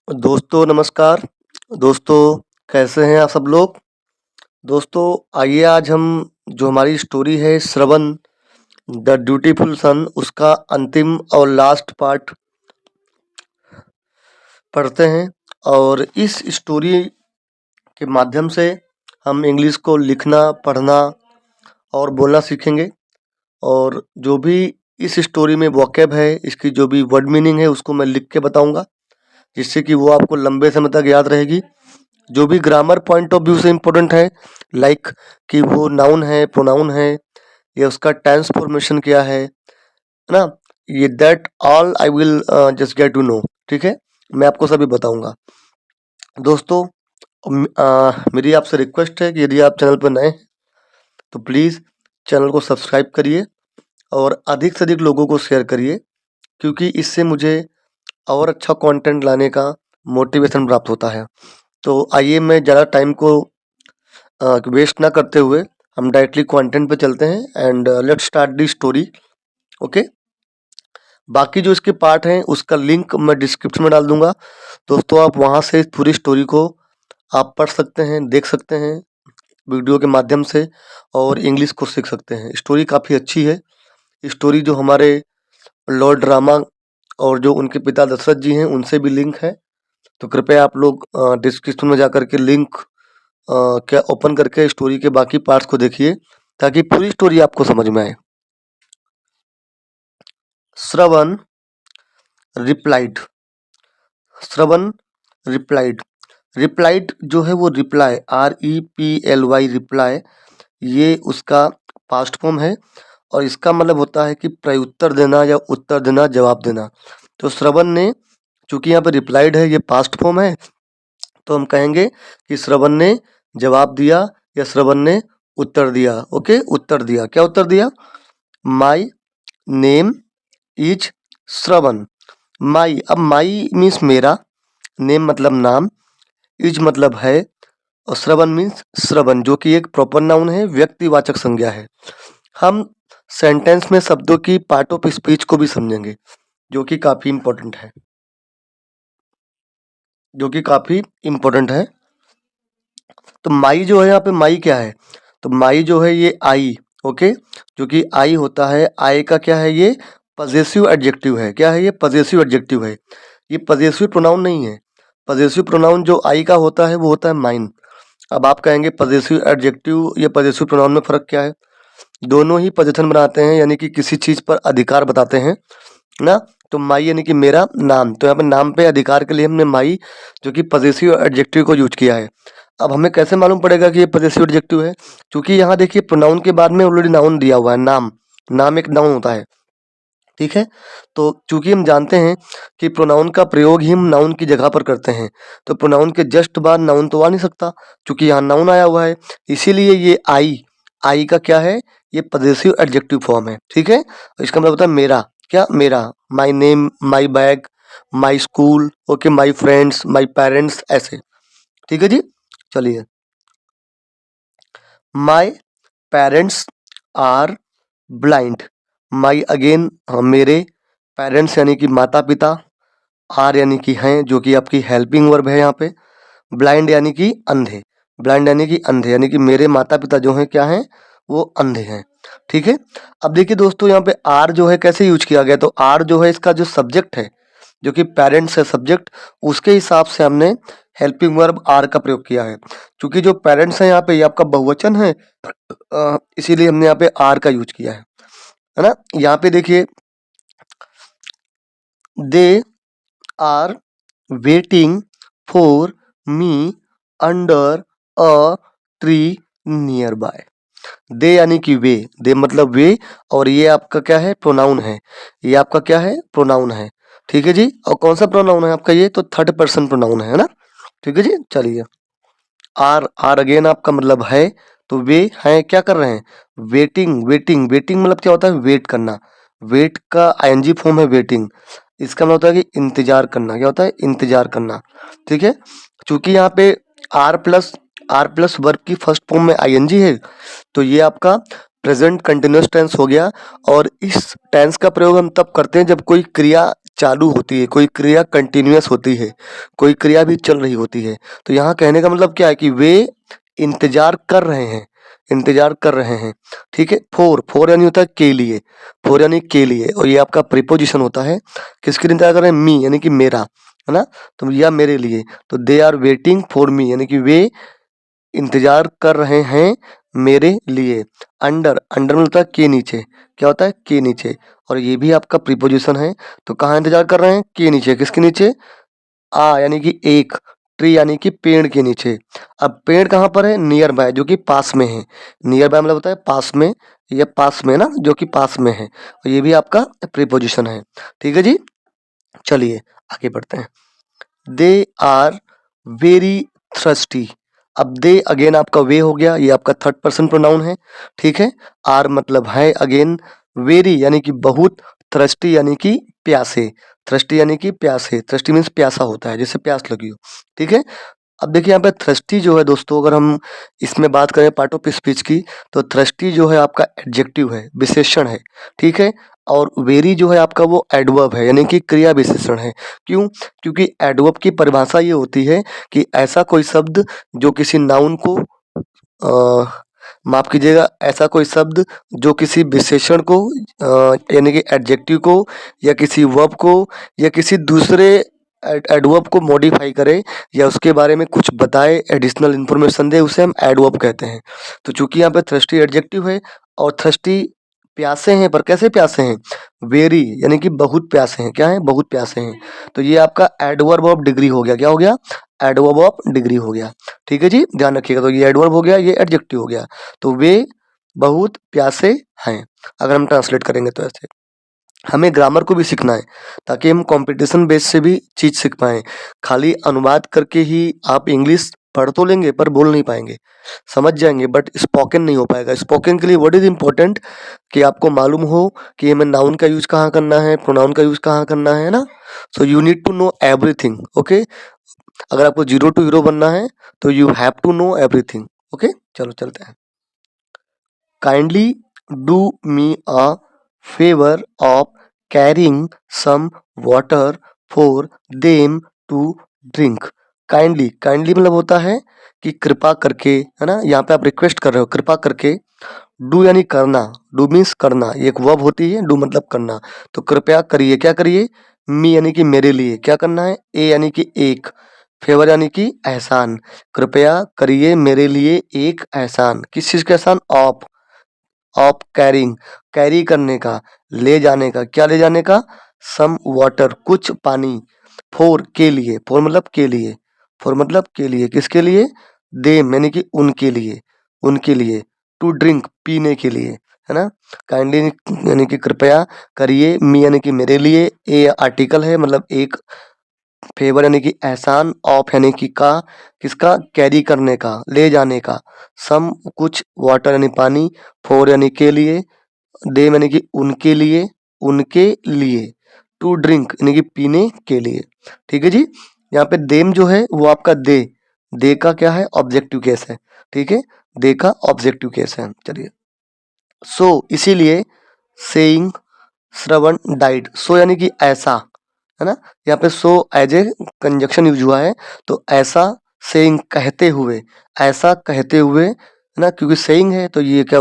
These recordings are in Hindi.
दोस्तों नमस्कार। दोस्तों कैसे हैं आप सब लोग? दोस्तों आइए आज हम जो हमारी स्टोरी है श्रवण द ड्यूटीफुल सन उसका अंतिम और लास्ट पार्ट पढ़ते हैं और इस स्टोरी के माध्यम से हम इंग्लिश को लिखना, पढ़ना और बोलना सीखेंगे और जो भी इस स्टोरी में वोकैब है, इसकी जो भी वर्ड मीनिंग है उसको मैं लिख के बताऊंगा जिससे कि वो आपको लंबे समय तक याद रहेगी। जो भी ग्रामर पॉइंट ऑफ व्यू से इम्पोर्टेंट है लाइक कि वो नाउन है, प्रोनाउन है या उसका टेंस फॉर्मेशन क्या है ना, ये that all I will just get to know. ठीक है, मैं आपको सभी बताऊंगा। दोस्तों मेरी आपसे रिक्वेस्ट है कि यदि आप चैनल पर नए हैं तो प्लीज़ चैनल को सब्सक्राइब करिए और अधिक से अधिक लोगों को शेयर करिए क्योंकि इससे मुझे और अच्छा कंटेंट लाने का मोटिवेशन प्राप्त होता है। तो आइए मैं ज़्यादा टाइम को वेस्ट ना करते हुए हम डायरेक्टली कंटेंट पे चलते हैं and let's start the story. Okay, बाकी जो इसके पार्ट हैं उसका लिंक मैं डिस्क्रिप्शन में डाल दूंगा। दोस्तों आप वहाँ से इस पूरी स्टोरी को आप पढ़ सकते हैं, देख सकते हैं वीडियो के माध्यम से और इंग्लिश को सीख सकते हैं। स्टोरी काफ़ी अच्छी है। स्टोरी जो हमारे लॉर्ड रामा और जो उनके पिता दशरथ जी हैं उनसे भी लिंक है, तो कृपया आप लोग डिस्क्रिप्शन में जाकर के लिंक क्या ओपन करके स्टोरी के बाकी पार्ट्स को देखिए ताकि पूरी स्टोरी आपको समझ में आए। श्रवण रिप्लाइड। श्रवण रिप्लाइड। रिप्लाइड जो है वो रिप्लाई REPLY रिप्लाई, ये उसका पास्ट फॉर्म है और इसका मतलब होता है कि प्रत्युत्तर देना या उत्तर देना, जवाब देना। तो श्रवण ने, चूंकि यहाँ पे रिप्लाइड है, ये पास्ट फॉर्म है, तो हम कहेंगे कि श्रवण ने जवाब दिया या श्रवण ने उत्तर दिया। ओके, उत्तर दिया। क्या उत्तर दिया? माई नेम इज श्रवण। माई, अब माई मीन्स मेरा, नेम मतलब नाम, इज मतलब है और श्रवण मीन्स श्रवण जो कि एक प्रॉपर नाउन है, व्यक्तिवाचक संज्ञा है। हम सेंटेंस में शब्दों की पार्ट ऑफ स्पीच को भी समझेंगे जो कि काफ़ी इम्पोर्टेंट है, जो कि काफ़ी इम्पोर्टेंट है। तो माई जो है यहाँ पे, माई क्या है? तो माई जो है ये आई, ओके, जो कि आई होता है। आई का क्या है? ये पजेसिव एडजेक्टिव है। क्या है ये? पजेसिव एडजेक्टिव है। ये पजेसिव प्रोनाउन नहीं है। पजेसिव प्रोनाउन जो आई का होता है वो होता है माइन। अब आप कहेंगे पजेसिव एडजेक्टिव या पजेसिव प्रोनाउन में फ़र्क क्या है? दोनों ही पजेशन बनाते हैं, यानी कि किसी चीज़ पर अधिकार बताते हैं ना। तो माई यानी कि मेरा नाम, तो यहाँ पे नाम पे अधिकार के लिए हमने माई जो कि पजेसिव एडजेक्टिव को यूज किया है। अब हमें कैसे मालूम पड़ेगा कि ये पजेसिव एडजेक्टिव है? क्योंकि यहाँ देखिए प्रोनाउन के बाद में ऑलरेडी नाउन दिया हुआ है। नाम, नाम एक नाउन होता है, ठीक है। तो चूंकि हम जानते हैं कि प्रोनाउन का प्रयोग ही हम नाउन की जगह पर करते हैं, तो प्रोनाउन के जस्ट बाद नाउन तो आ नहीं सकता क्योंकि यहाँ नाउन आया हुआ है। इसीलिए ये आई का क्या है? ये पजेसिव एडजेक्टिव फॉर्म है, ठीक है। इसका मतलब होता है मेरा। क्या? मेरा। My name, my bag, my school, okay, my friends, my parents, ऐसे, ठीक है जी। चलिए, my parents are blind. My again मेरे, पेरेंट्स यानी कि माता पिता, आर यानी कि हैं जो कि आपकी हेल्पिंग वर्ब है यहाँ पे, ब्लाइंड यानी कि अंधे। ब्लाइंड यानी कि अंधे, यानी कि मेरे माता पिता जो हैं क्या हैं? वो अंधे हैं, ठीक है। अब देखिए दोस्तों यहाँ पे आर जो है कैसे यूज किया गया? तो आर जो है इसका जो सब्जेक्ट है, जो कि पेरेंट्स है सब्जेक्ट, उसके हिसाब से हमने हेल्पिंग वर्ब आर का प्रयोग किया है। क्योंकि जो पेरेंट्स है यहाँ पे ये आपका बहुवचन है, इसीलिए हमने यहाँ पे आर का यूज किया है ना। यहाँ पे देखिए, they are waiting for me under a tree nearby. They यानी कि वे, दे मतलब वे, और ये आपका क्या है? प्रोनाउन है। ये आपका क्या है? प्रोनाउन है, ठीक है जी। और कौन सा प्रोनाउन है आपका? ये तो थर्ड पर्सन प्रोनाउन है ना, ठीक है जी। चलिए, आर, आर अगेन आपका मतलब है, तो वे हैं क्या कर रहे हैं? वेटिंग। वेटिंग, वेटिंग मतलब क्या होता है? वेट करना। वेट का आईएनजी फॉर्म है वेटिंग। इसका मतलब होता है कि इंतजार करना। क्या होता है? इंतजार करना, ठीक है। चूंकि यहाँ पे आर प्लस वर्ब की फर्स्ट फॉर्म में आईएनजी है, तो ये आपका प्रेजेंट कंटिन्यूअस टेंस हो गया। और इस टेंस का प्रयोग हम तब करते हैं जब कोई क्रिया चालू होती है, कोई क्रिया कंटिन्यूअस होती है, कोई क्रिया भी चल रही होती है। तो यहाँ कहने का मतलब क्या है कि वे इंतजार कर रहे हैं, इंतजार कर रहे हैं। ठीक है, फोर यानी होता है के लिए, फोर यानी के लिए, और ये आपका प्रीपोजिशन होता है। किसके लिए इंतजार कर रहे हैं? मी यानी कि मेरा, है ना, तो या मेरे लिए। तो they are waiting for me यानी कि वे इंतजार कर रहे हैं मेरे लिए। अंडर, अंडर में होता है के नीचे, क्या होता है? के नीचे, और ये भी आपका प्रीपोजिशन है। तो कहाँ इंतजार कर रहे हैं? के नीचे। किसके नीचे? यानी कि एक, ट्री यानी कि पेड़ के नीचे। अब पेड़ कहाँ पर है? नियर बाय, जो कि पास में है। नियर बाय मतलब होता है पास में, या पास में ना, जो कि पास में है, और ये भी आपका प्रीपोजिशन है। ठीक है जी, चलिए आगे बढ़ते हैं। They are very thirsty. अब दे अगेन आपका वे हो गया, ये आपका थर्ड पर्सन प्रोनाउन है। ठीक है, आर मतलब है अगेन, वेरी यानी कि बहुत, थ्रस्टी यानी कि प्यासे, थ्रस्टी यानी कि प्यासे, थ्रस्टी मीन्स प्यासा होता है, जैसे प्यास लगी हो। ठीक है, अब देखिए यहाँ पे थ्रस्टी जो है दोस्तों, अगर हम इसमें बात करें पार्ट ऑफ स्पीच की, तो थ्रस्टी जो है आपका एडजेक्टिव है, विशेषण है। ठीक है, और वेरी जो है आपका वो एडवर्ब है, यानी कि क्रिया विशेषण है। क्यों? क्योंकि एडवर्ब की परिभाषा ये होती है कि ऐसा कोई शब्द जो किसी नाउन को माफ कीजिएगा, ऐसा कोई शब्द जो किसी विशेषण को यानी कि एडजेक्टिव को, या किसी वर्ब को, या किसी दूसरे एडवर्ब को मॉडिफाई करे, या उसके बारे में कुछ बताए, एडिशनल इन्फॉर्मेशन दे, उसे हम एडवर्ब कहते हैं। तो चूंकि यहाँ पे थ्रस्टी एडजेक्टिव है, और थ्रस्टी प्यासे हैं, पर कैसे प्यासे हैं? वेरी यानी कि बहुत प्यासे हैं। क्या है? बहुत प्यासे हैं। तो ये आपका एडवर्ब ऑफ डिग्री हो गया। क्या हो गया? एडवर्ब ऑफ डिग्री हो गया। ठीक है जी, ध्यान रखिएगा। तो ये एडवर्ब हो गया, ये एडजेक्टिव हो गया। तो वे बहुत प्यासे हैं, अगर हम ट्रांसलेट करेंगे तो ऐसे। हमें ग्रामर को भी सीखना है, ताकि हम कंपटीशन बेस से भी चीज़ सीख पाएँ। खाली अनुवाद करके ही आप इंग्लिश पढ़ तो लेंगे, पर बोल नहीं पाएँगे। समझ जाएँगे, बट स्पोकन नहीं हो पाएगा। स्पोकन के लिए व्हाट इज़ इम्पोर्टेंट, कि आपको मालूम हो कि हमें नाउन का यूज़ कहाँ करना है, प्रोनाउन का यूज़ कहाँ करना है ना? So you need to know everything. Okay, अगर आपको ज़ीरो टू हीरो बनना है, तो you have to know everything. Okay, चलो चलते हैं। Kindly do me a favor of carrying some water for them to drink. Kindly, kindly मतलब होता है कि कृपा करके, है ना, यहाँ पे आप रिक्वेस्ट कर रहे हो, कृपा करके। डू यानी करना, डू मीन्स करना, ये एक वर्ब होती है, डू मतलब करना। तो कृपया करिए, क्या करिए? मी यानी कि मेरे लिए, क्या करना है? ए यानी कि एक, फेवर यानी कि एहसान। कृपया करिए मेरे लिए एक एहसान। किस चीज़ का एहसान? ऑफ कैरिंग, कैरी करने का, ले जाने का। क्या ले जाने का? सम वाटर, कुछ पानी। फोर के लिए, फोर मतलब के लिए, फोर मतलब के लिए, किसके लिए? देम यानी कि उनके लिए, उनके लिए। टू ड्रिंक पीने के लिए, है ना। काइंडली यानी कि कृपया करिए, मी यानी कि मेरे लिए, ए आर्टिकल है मतलब एक, फेवर यानी कि एहसान, ऑफ यानी कि का, किसका? कैरी करने का, ले जाने का। सम कुछ, वाटर यानी पानी, फोर यानी के लिए, देम यानी कि उनके लिए, उनके लिए। टू ड्रिंक यानी कि पीने के लिए। ठीक है जी, यहाँ पे देम जो है वो आपका दे का क्या है? ऑब्जेक्टिव केस है। ठीक है, दे का ऑब्जेक्टिव केस है। चलिए, सो इसीलिए सेइंग श्रवण डाइड, सो यानी कि ऐसा, है ना। यहाँ पे so as a conjunction use हुआ है, तो ऐसा, सेइंग कहते हुए, ऐसा कहते हुए, है ना, क्योंकि सेइंग है तो ये क्या,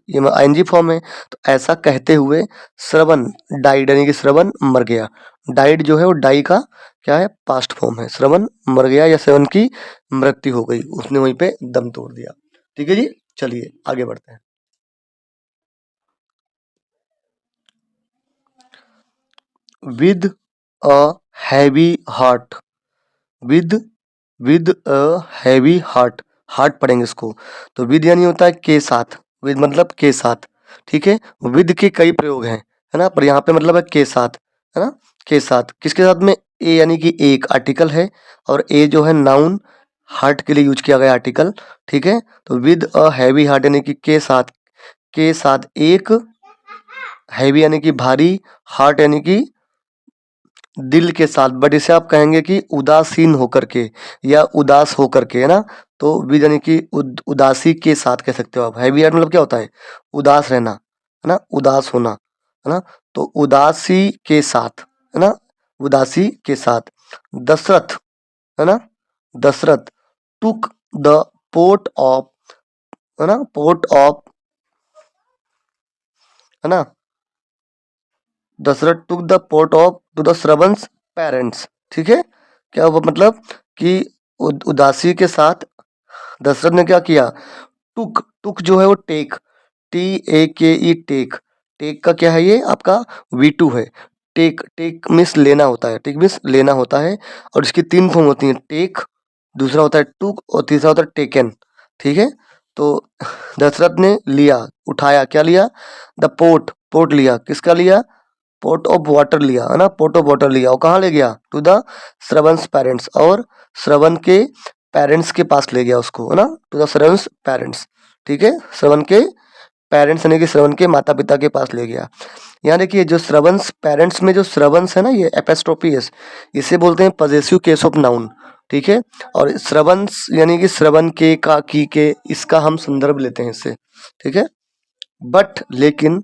ये आईएनजी फॉर्म है। तो ऐसा कहते हुए श्रवण डाइड यानी कि श्रवण मर गया। डाइड जो है वो डाई का क्या है? पास्ट फॉर्म है। श्रवण मर गया, या श्रवण की मृत्यु हो गई, उसने वहीं पे दम तोड़ दिया। ठीक है जी, चलिए आगे बढ़ते हैं। With a heavy heart, with with a heavy heart, heart पढ़ेंगे इसको। तो विद यानी होता है के साथ, विद मतलब के साथ। ठीक है, विद के कई प्रयोग हैं, है ना, पर यहाँ पे मतलब है के साथ, है ना, के साथ। किसके साथ में? ए यानी कि एक आर्टिकल है, और ए जो है नाउन, हार्ट के लिए यूज किया गया आर्टिकल। ठीक है, तो विद अ हैवी हार्ट यानी कि के साथ, के साथ एक, हैवी यानी कि भारी, हार्ट यानी कि दिल के साथ, बट इसे आप कहेंगे कि उदासीन होकर के, या उदास होकर के, है ना। तो विद यानी कि उदासी के साथ कह सकते हो आप। हैवी हार्ट मतलब क्या होता है? उदास रहना, है ना, उदास होना, है ना। तो उदासी के साथ, है ना, उदासी के साथ। दशरथ, है ना, Dasharath took the port of, है ना, पोर्ट ऑफ, है ना, Dasharath took the port of to the Shravan's parents. ठीक है, क्या हुआ मतलब कि उदासी के साथ दशरथ ने क्या किया, टुक, टुक जो है वो टेक, TAKE टेक, टेक का क्या है ये आपका V2 है। टेक, टेक मीन्स लेना होता है, टेक मीन्स लेना होता है, और इसकी 3 फॉर्म होती हैं, टेक, दूसरा होता है टुक, और तीसरा होता है टेकन। ठीक है, तो दशरथ ने लिया, उठाया, क्या लिया, द पोर्ट, पोर्ट लिया, किसका लिया, पोर्ट ऑफ वाटर लिया, है ना, पोर्ट ऑफ वाटर लिया, और कहाँ ले गया, टू द श्रवण's पेरेंट्स, और श्रवण के पेरेंट्स के पास ले गया उसको, है ना, टू द श्रवण's पेरेंट्स। ठीक है, श्रवण के पेरेंट्स यानी कि श्रवण के माता पिता के पास ले गया। यहाँ देखिए जो श्रवण's पेरेंट्स में जो श्रवण's है ना, ये एपोस्ट्रोफी एस, इसे बोलते हैं पजेसिव केस ऑफ नाउन। ठीक है, और श्रवण's यानी कि श्रवण के, का, की के, इसका हम संदर्भ लेते हैं इससे। ठीक है, बट लेकिन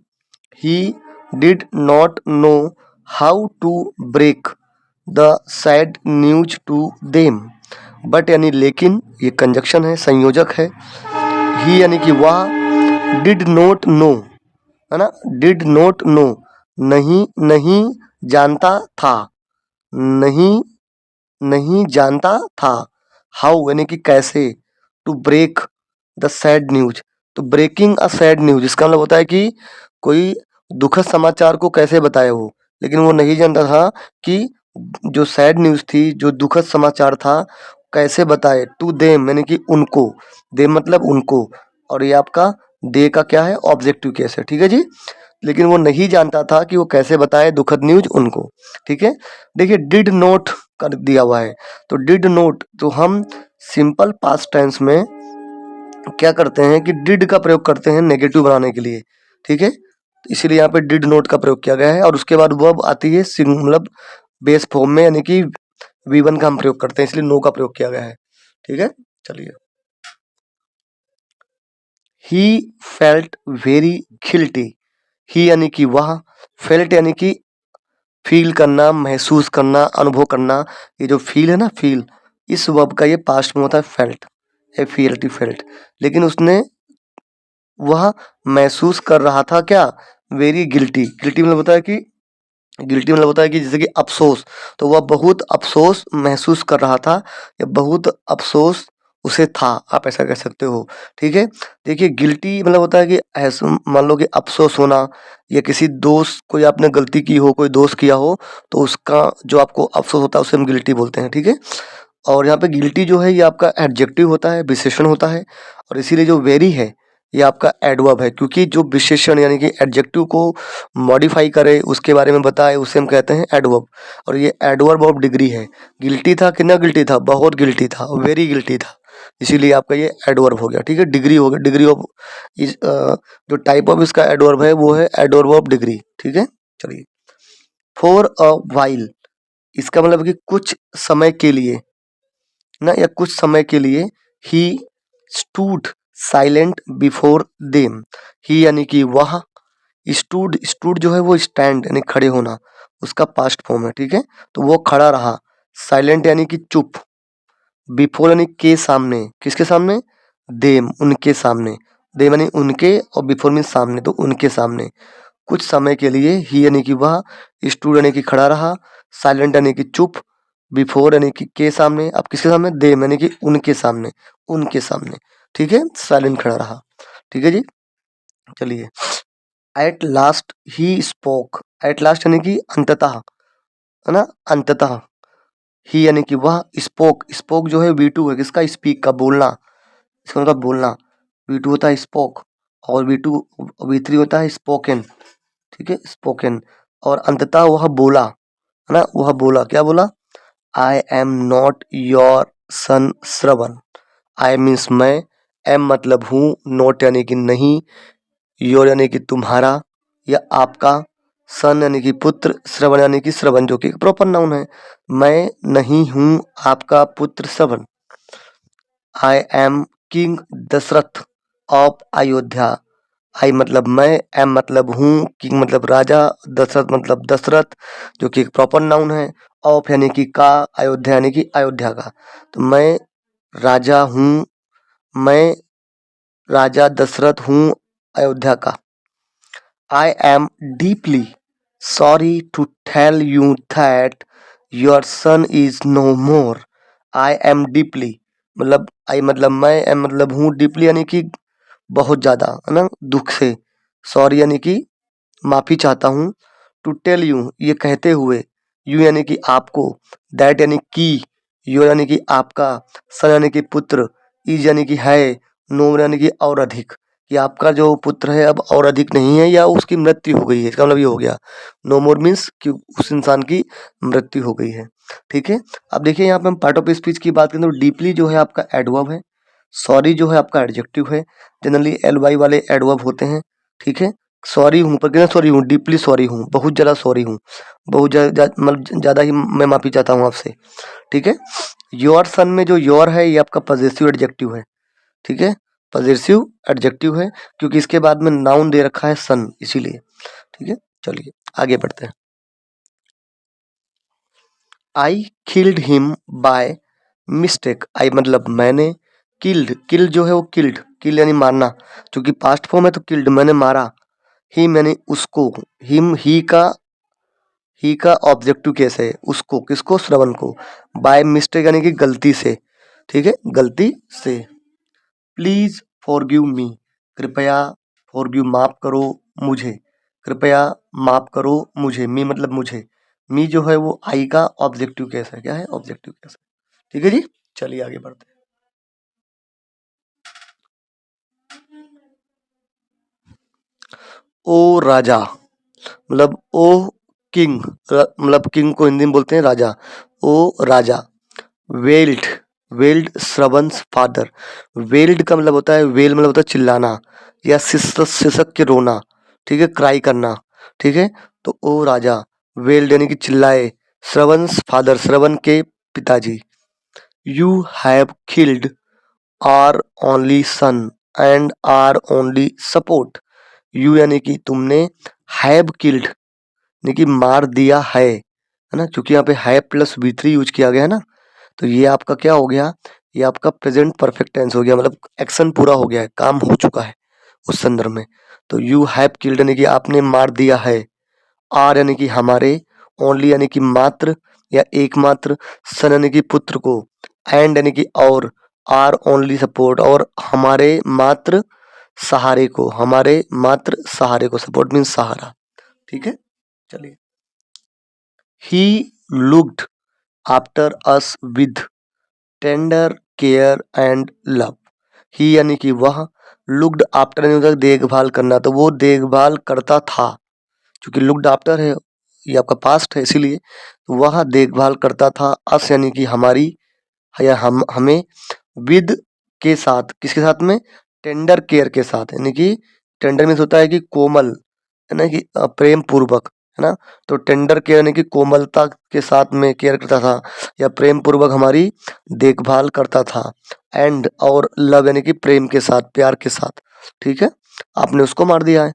he did not know how to break the sad news to them। But यानी लेकिन, ये कंजक्शन है, संयोजक है। ही यानी कि वह, डिड नॉट नो, है ना, डिड नॉट नो, नहीं, नहीं जानता था, नहीं, नहीं जानता था, हाउ यानी कि कैसे, to break the sad news, तो ब्रेकिंग अ सैड न्यूज इसका मतलब होता है कि कोई दुखद समाचार को कैसे बताए वो, लेकिन वो नहीं जानता था कि जो सैड न्यूज थी, जो दुखद समाचार था, कैसे बताए, टू देम यानी कि उनको, देम मतलब उनको, और ये आपका दे का क्या है, ऑब्जेक्टिव केस है। ठीक है जी, लेकिन वो नहीं जानता था कि वो कैसे बताए दुखद न्यूज उनको। ठीक है, देखिए डिड नोट कर दिया हुआ है, तो डिड नोट, तो हम सिंपल पास्ट टेंस में क्या करते हैं कि डिड का प्रयोग करते हैं नेगेटिव बनाने के लिए। ठीक है, इसीलिए यहाँ पे डिड नोट का प्रयोग किया गया है, और उसके बाद वर्ब आती है मतलब बेस फॉर्म में, यानी कि V1 का हम प्रयोग करते हैं, इसलिए नो का प्रयोग किया गया है। ठीक है, चलिए, ही फेल्ट वेरी गिल्टी, ही यानी कि वह, फेल्ट यानी कि फील करना, महसूस करना, अनुभव करना, ये जो फील है ना, फील, इस वर्ब का ये पास्ट में होता है फेल्ट, FELT फेल्ट, लेकिन उसने, वह महसूस कर रहा था क्या, वेरी गिल्टी, गिल्टी मतलब होता है कि, गिल्टी मतलब होता है कि जैसे कि अफसोस, तो वह बहुत अफसोस महसूस कर रहा था, या बहुत अफसोस उसे था, आप ऐसा कह सकते हो। ठीक है, देखिए गिल्टी मतलब होता है कि ऐसा मान लो कि अफसोस होना, या किसी दोस्त, कोई आपने गलती की हो, कोई दोस्त किया हो, तो उसका जो आपको अफसोस होता है उसे हम गिल्टी बोलते हैं। ठीक है, और यहाँ पे गिल्टी जो है ये आपका एडजेक्टिव होता है, विशेषण होता है, और इसीलिए जो वेरी है ये आपका एडवर्ब है, क्योंकि जो विशेषण यानी कि एडजेक्टिव को मॉडिफाई करे, उसके बारे में बताए, उसे हम कहते हैं एडवर्ब, और ये एडवर्ब ऑफ डिग्री है। गिल्टी था, कितना गिल्टी था, बहुत गिल्टी था, वेरी गिल्टी था, इसीलिए आपका ये एडवर्ब हो गया। ठीक है, डिग्री हो गया, डिग्री ऑफ इस जो टाइप ऑफ इसका एडवर्ब है वो है एडवर्ब ऑफ डिग्री। ठीक है, चलिए, फॉर अ वाइल, इसका मतलब कि कुछ समय के लिए ना, या कुछ समय के लिए, he stood silent before them, he यानी कि वह, स्टूड, स्टूड जो है वो स्टैंड यानी खड़े होना, उसका पास्ट फॉर्म है। ठीक है, तो वो खड़ा रहा, साइलेंट यानी कि चुप, बिफोर यानी के सामने, किसके सामने, देम उनके सामने, देम यानी उनके, और बिफोर मीन सामने, तो उनके सामने कुछ समय के लिए, ही यानी कि वह, स्टूड यानी कि खड़ा रहा, साइलेंट यानी कि चुप, बिफोर यानी कि के सामने, अब किसके सामने, देम यानी कि उनके सामने, उनके सामने। ठीक है, साइलेंट खड़ा रहा। ठीक है जी, चलिए, at last he spoke, at last यानी कि अंततः, है ना, अंततः, ही यानी कि वह, स्पोक, स्पोक जो है V2 है, किसका, स्पीक का, बोलना, इसका मतलब बोलना, V2 होता है स्पोक, और V3 होता है स्पोकन। ठीक है, स्पोकन, और अंततः वह बोला, है ना, वह बोला, क्या बोला, I am not your son Shravan, I means मैं, एम मतलब हूँ, नॉट यानी कि नहीं, योर यानी कि तुम्हारा या आपका, सन यानी कि पुत्र, श्रवण यानी कि श्रवण जो कि प्रॉपर नाउन है, मैं नहीं हूँ आपका पुत्र Shravan, I am king Dasharath of Ayodhya, I मतलब मैं, एम मतलब हूँ, किंग मतलब राजा, दशरथ मतलब दशरथ जो कि एक प्रॉपर नाउन है, ऑफ यानी कि का, अयोध्या यानी कि अयोध्या का। तो मैं राजा हूँ, मैं राजा दशरथ हूँ अयोध्या का। I am deeply sorry to tell you that your son is no more. I am deeply मतलब आई मतलब मैं, एम मतलब हूँ, डीपली यानी कि बहुत ज़्यादा, है ना, दुख से, सॉरी यानी कि माफ़ी चाहता हूँ, टू टेल यू ये कहते हुए, यू यानी कि आपको, दैट यानी कि, यो यानी कि आपका, सन यानी कि पुत्र, इज यानी कि है, नो यानी कि और अधिक, कि आपका जो पुत्र है अब और अधिक नहीं है या उसकी मृत्यु हो गई है, इसका मतलब ये हो गया। नो मोर मीन्स कि उस इंसान की मृत्यु हो गई है। ठीक है, अब देखिए यहाँ पे हम पार्ट ऑफ स्पीच की बात करें तो डीपली जो है आपका एडवर्ब है, सॉरी जो है आपका एडजेक्टिव है, जनरली एल वाई वाले एडवर्ब होते हैं। ठीक है, सॉरी हूँ पर कितना सॉरी हूँ, डीपली सॉरी हूँ, बहुत ज़्यादा सॉरी हूँ, बहुत मतलब ज़्यादा ही मैं माफ़ी चाहता हूँ आपसे। ठीक है, योर सन में जो योर है ये आपका पजेसिव एडजेक्टिव है। ठीक है, पजेसिव एडजेक्टिव है क्योंकि इसके बाद में नाउन दे रखा है सन, इसीलिए। ठीक है, चलिए आगे बढ़ते हैं। I killed him by mistake, I मतलब मैंने, किल्ड, किल्ड जो है वो किल्ड, किल यानी मारना, क्योंकि पास्ट फॉर्म है तो किल्ड मैंने मारा, ही मैंने उसको, हिम ही का ऑब्जेक्टिव केस है, उसको किसको, श्रवण को, बाय मिस्टेक यानी कि गलती से। ठीक है, गलती से। प्लीज फॉरगिव मी, कृपया, फॉरगिव माफ करो मुझे, कृपया माफ करो मुझे, मी मतलब मुझे, मी जो है वो आई का ऑब्जेक्टिव केस है, क्या है, ऑब्जेक्टिव केस है। ठीक है जी, चलिए आगे बढ़ते हैं। ओ राजा मतलब ओ किंग, मतलब किंग को हिंदी में बोलते हैं राजा, ओ राजा। वेल्ड, वेल्ड श्रवंस फादर, वेल्ड का मतलब होता है, वेल मतलब होता है चिल्लाना या सिसक सिसक के रोना। ठीक है, क्राई करना। ठीक है, तो ओ राजा, वेल्ड यानी कि चिल्लाए, श्रवंस फादर श्रवण के पिताजी। You have killed our only son and our only support, you यानी कि तुमने, हैव किल्ड यानी कि मार दिया है ना, क्योंकि यहाँ पे है प्लस वी थ्री यूज किया गया है ना, तो ये आपका क्या हो गया, ये आपका प्रेजेंट परफेक्ट टेंस हो गया, मतलब एक्शन पूरा हो गया है, काम हो चुका है उस संदर्भ में। तो यू हैव किल्ड यानी कि आपने मार दिया है, आर यानी कि हमारे, ओनली यानी कि मात्र या एकमात्र, सन यानी कि पुत्र को, एंड यानी कि और, आर ओनली सपोर्ट और हमारे मात्र सहारे को, हमारे मात्र सहारे को, सपोर्ट मीन्स सहारा। ठीक है, चलिए। He looked after us with tender care and love, he यानी कि वह, लुक्ड आफ्टर यानी होता है देखभाल करना, तो वो देखभाल करता था, क्योंकि लुक्ड आफ्टर है ये आपका पास्ट है, इसीलिए वह देखभाल करता था, अस यानी कि हमारी या हम हमें, विद के साथ, किसके साथ में, टेंडर केयर के साथ, यानी कि टेंडर मीन्स होता है कि कोमल, है ना, कि प्रेम पूर्वक, है ना, तो टेंडर केयर यानी कि कोमलता के साथ में केयर करता था या प्रेम पूर्वक हमारी देखभाल करता था, एंड और लव यानी कि प्रेम के साथ, प्यार के साथ। ठीक है, आपने उसको मार दिया है।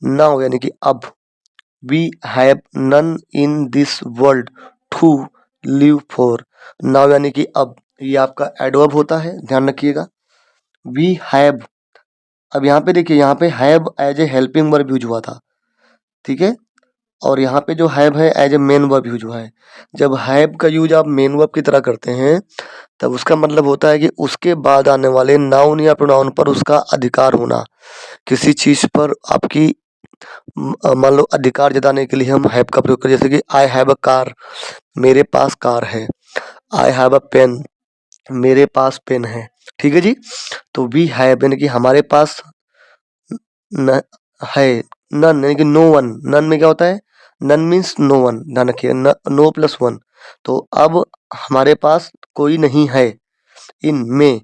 नाउ यानी कि अब, we have none in this world to live for, now यानी कि अब, ये आपका एडवर्ब होता है, ध्यान रखिएगा। वी हैव, अब यहाँ पे देखिए, यहाँ पे have as a helping verb use हुआ था। ठीक है, और यहाँ पे जो हैव है as a main verb use हुआ है। जब हैव का यूज आप मेन वर्ब की तरह करते हैं तब उसका मतलब होता है कि उसके बाद आने वाले नाउन या प्रोनाउन पर उसका अधिकार होना, किसी चीज पर आपकी मान लो अधिकार जताने के लिए हम हैव का प्रयोग करें, जैसे कि आई हैव अ कार, मेरे पास कार है, आई हैव अ पेन, मेरे पास पेन है। ठीक है जी, तो वी हैव यानी कि हमारे पास न, है, नन यानी कि नो वन, नन में क्या होता है, नन मीन्स नो वन, ध्यान रखिए, नो प्लस वन, तो अब हमारे पास कोई नहीं है, इन में,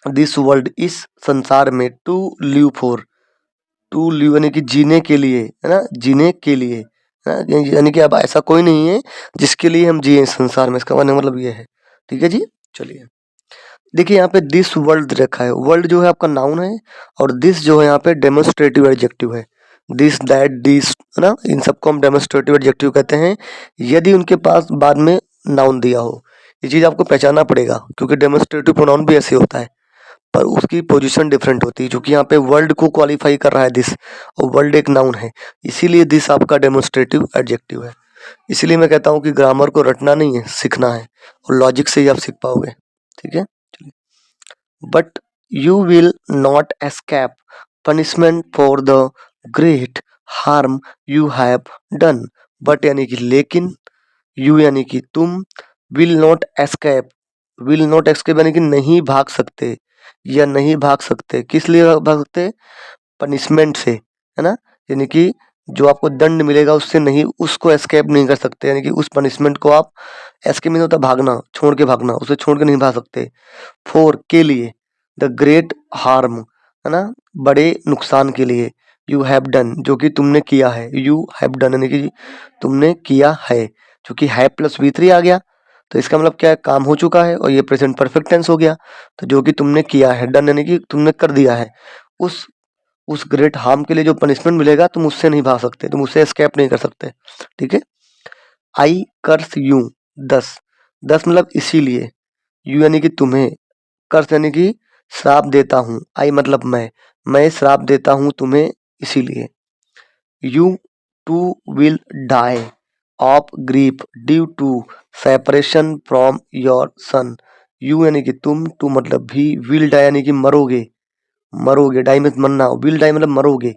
दिस वर्ल्ड इस संसार में, to live for, to live यानी कि जीने के लिए, है ना, जीने के लिए, है ना, यानी कि अब ऐसा कोई नहीं है जिसके लिए हम जिए इस संसार में, इसका मतलब ये है। ठीक है जी, चलिए। देखिए यहाँ पे दिस वर्ल्ड रखा है, वर्ल्ड जो है आपका नाउन है और दिस जो है यहाँ पे डेमोन्स्ट्रेटिव एडजेक्टिव है। दिस दैट दिस, है ना, इन सबको हम डेमोन्स्ट्रेटिव एडजेक्टिव कहते हैं यदि उनके पास बाद में नाउन दिया हो। ये चीज़ आपको पहचानना पड़ेगा क्योंकि डेमोन्स्ट्रेटिव प्रोनाउन भी ऐसे होता है पर उसकी पोजीशन डिफरेंट होती है, क्योंकि यहाँ पे वर्ल्ड को क्वालिफाई कर रहा है दिस और वर्ल्ड एक नाउन है, इसीलिए दिस आपका डेमोन्स्ट्रेटिव एडजेक्टिव है। इसीलिए मैं कहता हूँ कि ग्रामर को रटना नहीं है, सीखना है और लॉजिक से ही आप सीख पाओगे। ठीक है, but you will not escape punishment for the great harm you have done. But यानी कि लेकिन, यू यानी कि तुम, will not escape, will not escape यानी कि नहीं भाग सकते या नहीं भाग सकते, किस लिए भाग सकते, पनिशमेंट से, है ना, यानी कि जो आपको दंड मिलेगा उससे नहीं, उसको एस्केप नहीं कर सकते, यानी कि उस पनिशमेंट को आप, एस्केप नहीं होता भागना, छोड़ के भागना, उसे छोड़ के नहीं भाग सकते। फोर के लिए, द ग्रेट हार्म, है ना, बड़े नुकसान के लिए, यू हैव डन जो कि तुमने किया है, यू हैव डन यानी कि तुमने किया है, क्योंकि है प्लस V3 आ गया तो इसका मतलब क्या है, काम हो चुका है और ये प्रेजेंट परफेक्ट टेंस हो गया। तो जो कि तुमने किया है, डन यानी कि तुमने कर दिया है, उस उस ग्रेट हार्म के लिए जो पनिशमेंट मिलेगा तुम उससे नहीं भाग सकते, तुम उससे एस्केप नहीं कर सकते। ठीक है, आई कर्स यू, 10, 10 मतलब इसीलिए, यू यानी कि तुम्हें, कर्स यानी कि श्राप देता हूँ, आई मतलब मैं श्राप देता हूँ तुम्हें इसीलिए। You too will die of grief due to separation from your son. You यानी कि तुम, टू मतलब भी, विल डाई यानी कि मरोगे, मरोगे, डाई में मरना, विल डाई मतलब मरोगे,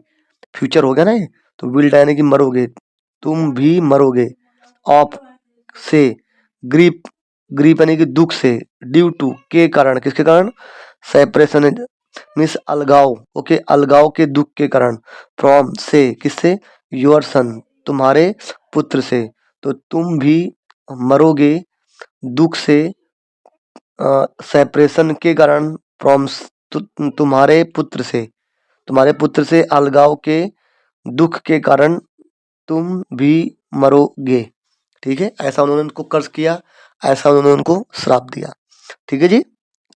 फ्यूचर हो गया ना ये, तो विल डाई यानी कि मरोगे, तुम भी मरोगे, ऑफ से, ग्रीप, ग्रीप यानी कि दुख से, ड्यू टू के कारण, किसके कारण, सेपरेशन मीन्स अलगाव, ओके, अलगाव के दुख के कारण, फ्रॉम से, किससे, योर सन तुम्हारे पुत्र से, तो तुम भी मरोगे दुख से, सेपरेशन के कारण, फ्रॉम, तुम्हारे पुत्र से, तुम्हारे पुत्र से अलगाव के दुख के कारण तुम भी मरोगे। ठीक है, ऐसा उन्होंने उनको कर्ज किया, ऐसा उन्होंने उनको श्राप दिया। ठीक है जी,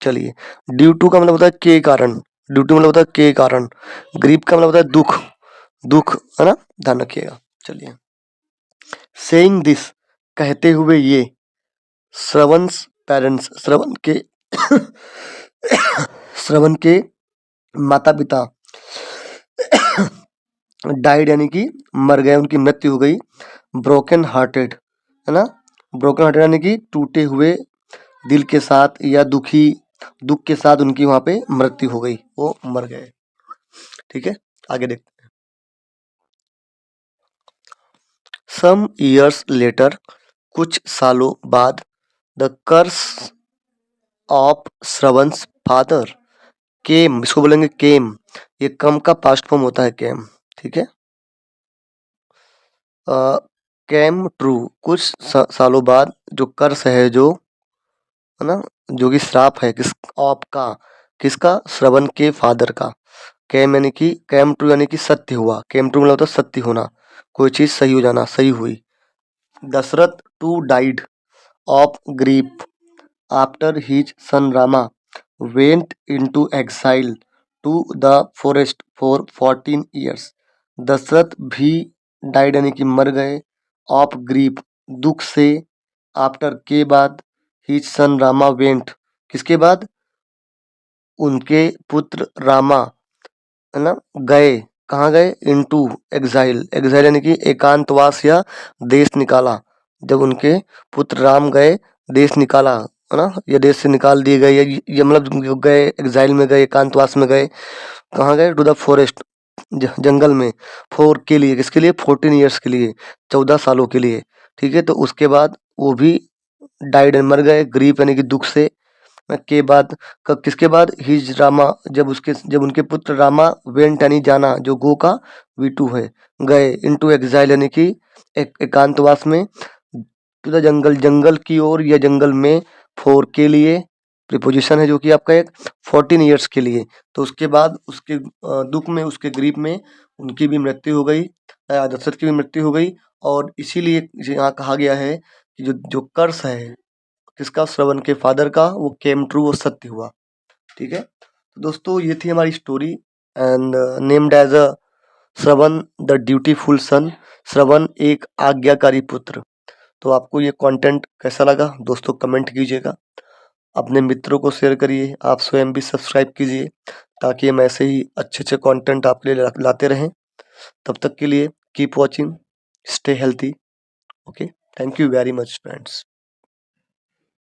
चलिए, ड्यू टू का मतलब होता है के कारण, ड्यू टू मतलब होता है के कारण, ग्रीप का मतलब होता है दुख, दुख, है ना, ध्यान रखिएगा। चलिए, सेइंग दिस, कहते हुए ये, श्रवणस पेरेंट्स, श्रवण के श्रवण के माता पिता, डाइड यानी कि मर गए, उनकी मृत्यु हो गई, ब्रोकन हार्टेड, है ना, ब्रोकन हार्टेड यानी कि टूटे हुए दिल के साथ या दुखी, दुख के साथ उनकी वहां पे मृत्यु हो गई, वो मर गए। ठीक है, आगे देखते हैं। सम ईयर्स लेटर, कुछ सालों बाद, the curse of Shravan's father came, इसको बोलेंगे केम, ये कम का पास्ट फॉर्म होता है केम। ठीक है, केम ट्रू, कुछ सालों बाद, जो कर्स है, जो, है ना, जो कि श्राप है, किस, ऑफ का, किसका, श्रवण के फादर का, कैम यानी कि, कैम ट्रू यानी कि सत्य हुआ, कैम ट्रू मतलब होता है सत्य होना, कोई चीज सही हो जाना, सही हुई। Dasharath too died of grief after his son Rama went into exile to the forest for 14 years. Dasharath भी डाइड यानी कि मर गए, ऑफ ग्रीफ दुख से, आफ्टर के बाद, हिज सन रामा वेंट किसके बाद, उनके पुत्र रामा, है ना, गए, कहाँ गए, इनटू एक्साइल, एक्साइल यानी कि एकांतवास या देश निकाला, जब उनके पुत्र राम गए, देश निकाला, है ना, या देश से निकाल दिए गए, या मतलब जो गए एक्साइल में गए, एकांतवास में गए, कहाँ गए, टू द फॉरेस्ट, जंगल में, फोर के लिए, किसके लिए, 14 ईयर्स के लिए, 14 सालों के लिए। ठीक है, तो उसके बाद वो भी डाइड, मर गए, ग्रीफ यानी कि दुख से, के बाद, कब, किसके बाद, हिज रामा, जब उनके पुत्र रामा वेंट यानी जाना, जो गो का V2 है, गए, इनटू एक्साइल यानी कि एकांतवास में, टू द जंगल, जंगल की ओर या जंगल में, फोर के लिए प्रीपोजिशन है जो कि आपका एक 14 ईयर्स के लिए, तो उसके बाद उसके दुख में, उसके ग्रीफ में उनकी भी मृत्यु हो गई, दशरथ की भी मृत्यु हो गई, और इसीलिए यहाँ कहा गया है कि जो जो कर्स है, किसका, श्रवण के फादर का, वो केम ट्रू, वो सत्य हुआ। ठीक है, तो दोस्तों ये थी हमारी story and named as a Shravan the dutiful son, Shravan एक आज्ञाकारी पुत्र। तो आपको ये कंटेंट कैसा लगा दोस्तों, कमेंट कीजिएगा, अपने मित्रों को शेयर करिए, आप स्वयं भी सब्सक्राइब कीजिए ताकि हम ऐसे ही अच्छे अच्छे कंटेंट आपके लिए लाते रहें। तब तक के लिए keep watching, stay healthy, okay, thank you very much friends.